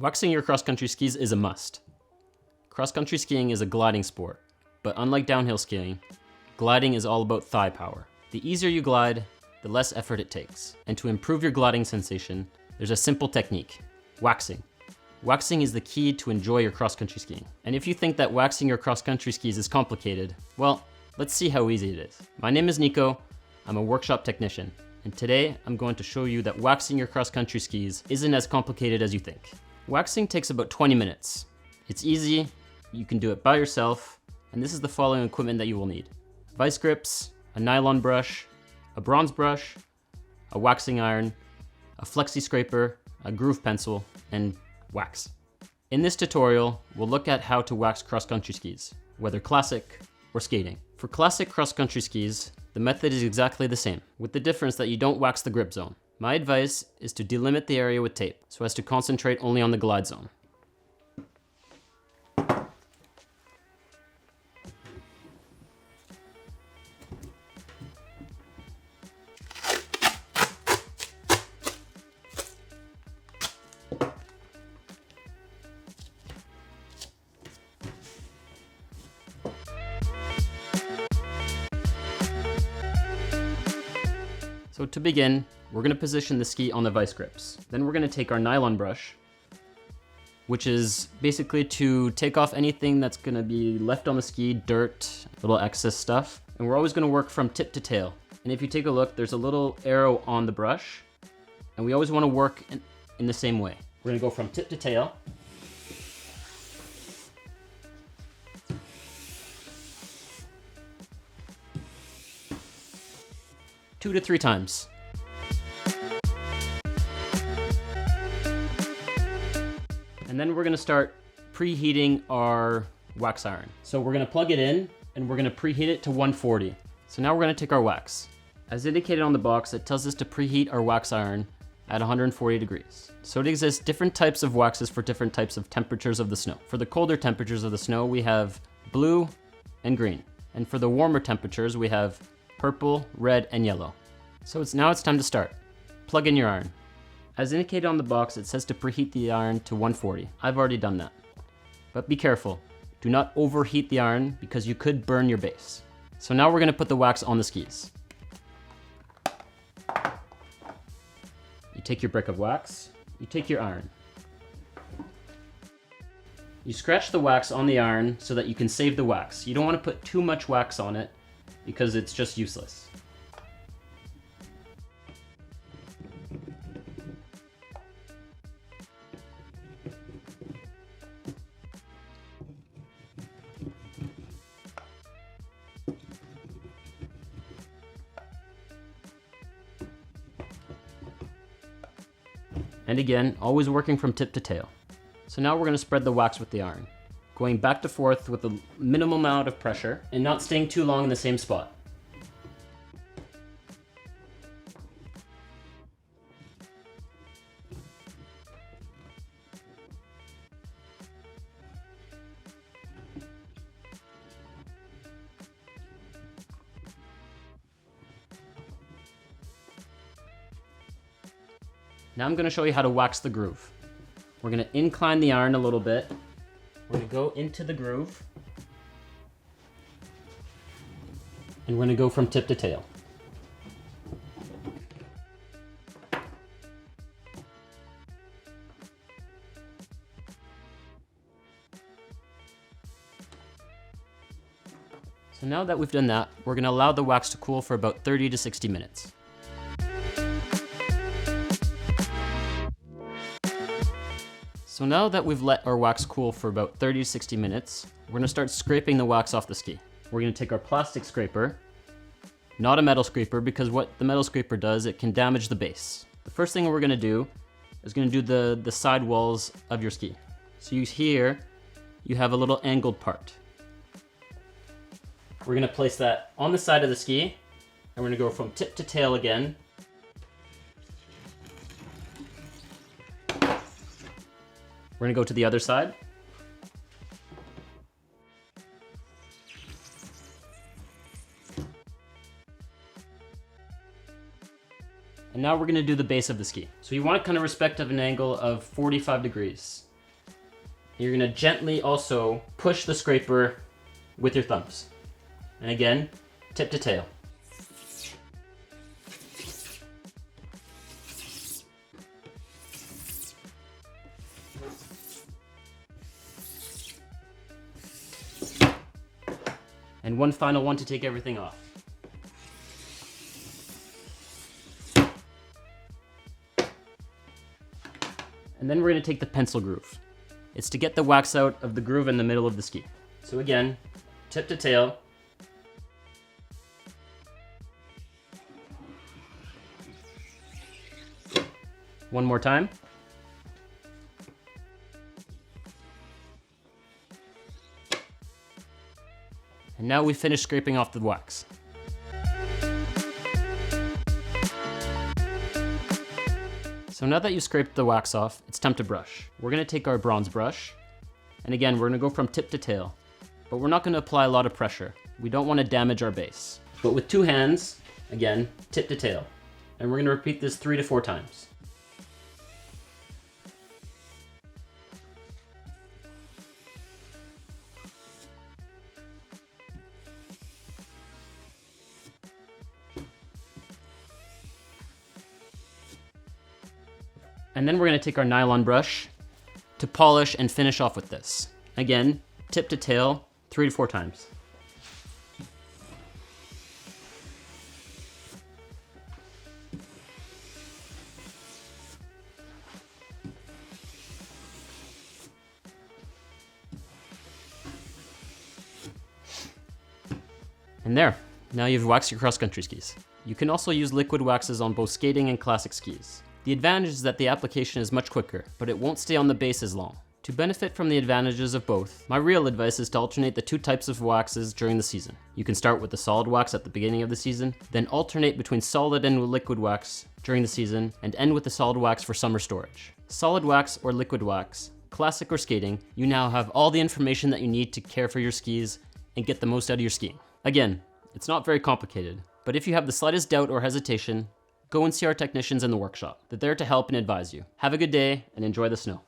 Waxing your cross-country skis is a must. Cross-country skiing is a gliding sport, but unlike downhill skiing, gliding is all about thigh power. The easier you glide, the less effort it takes. And to improve your gliding sensation, there's a simple technique: waxing. Waxing is the key to enjoy your cross-country skiing. And if you think that waxing your cross-country skis is complicated, well, let's see how easy it is. My name is Nico, I'm a workshop technician, and today I'm going to show you that waxing your cross-country skis isn't as complicated as you think. Waxing takes about 20 minutes. It's easy, you can do it by yourself, and this is the following equipment that you will need: vice grips, a nylon brush, a bronze brush, a waxing iron, a flexi scraper, a groove pencil, and wax. In this tutorial, we'll look at how to wax cross-country skis, whether classic or skating. For classic cross-country skis, the method is exactly the same, with the difference that you don't wax the grip zone. My advice is to delimit the area with tape, so as to concentrate only on the glide zone. So to begin, we're going to position the ski on the vice grips. Then we're going to take our nylon brush, which is basically to take off anything that's going to be left on the ski, dirt, little excess stuff. And we're always going to work from tip to tail. And if you take a look, there's a little arrow on the brush, and we always want to work in the same way. We're going to go from tip to tail. Two to three times. And then we're gonna start preheating our wax iron. So we're gonna plug it in and we're gonna preheat it to 140. So now we're gonna take our wax. As indicated on the box, it tells us to preheat our wax iron at 140 degrees. So it exists different types of waxes for different types of temperatures of the snow. For the colder temperatures of the snow, we have blue and green. And for the warmer temperatures, we have purple, red, and yellow. So now it's time to start. Plug in your iron. As indicated on the box, it says to preheat the iron to 140. I've already done that. But be careful. Do not overheat the iron because you could burn your base. So now we're gonna put the wax on the skis. You take your brick of wax, you take your iron. You scratch the wax on the iron so that you can save the wax. You don't want to put too much wax on it because it's just useless. And again, always working from tip to tail. So now we're going to spread the wax with the iron, going back to forth with a minimal amount of pressure and not staying too long in the same spot. Now I'm going to show you how to wax the groove. We're going to incline the iron a little bit. We're going to go into the groove. And we're going to go from tip to tail. So now that we've done that, we're going to allow the wax to cool for about 30 to 60 minutes. So now that we've let our wax cool for about 30 to 60 minutes, we're gonna start scraping the wax off the ski. We're gonna take our plastic scraper, not a metal scraper, because what the metal scraper does, it can damage the base. The first thing we're gonna do is gonna do the side walls of your ski. So you have a little angled part. We're gonna place that on the side of the ski, and we're gonna go from tip to tail again. We're gonna go to the other side. And now we're gonna do the base of the ski. So you want it kind of respect of an angle of 45 degrees. You're gonna gently also push the scraper with your thumbs. And again, tip to tail. And one final one to take everything off. And then we're gonna take the pencil groove. It's to get the wax out of the groove in the middle of the ski. So again, tip to tail. One more time. And now we finish scraping off the wax. So now that you've scraped the wax off, it's time to brush. We're gonna take our bronze brush, and again, we're gonna go from tip to tail, but we're not gonna apply a lot of pressure. We don't wanna damage our base. But with two hands, again, tip to tail. And we're gonna repeat this 3 to 4 times. And then we're gonna take our nylon brush to polish and finish off with this. Again, tip to tail, 3 to 4 times. And there, now you've waxed your cross-country skis. You can also use liquid waxes on both skating and classic skis. The advantage is that the application is much quicker, but it won't stay on the base as long. To benefit from the advantages of both, my real advice is to alternate the two types of waxes during the season. You can start with the solid wax at the beginning of the season, then alternate between solid and liquid wax during the season, and end with the solid wax for summer storage. Solid wax or liquid wax, classic or skating, you now have all the information that you need to care for your skis and get the most out of your skiing. Again, it's not very complicated, but if you have the slightest doubt or hesitation, go and see our technicians in the workshop. They're there to help and advise you. Have a good day and enjoy the snow.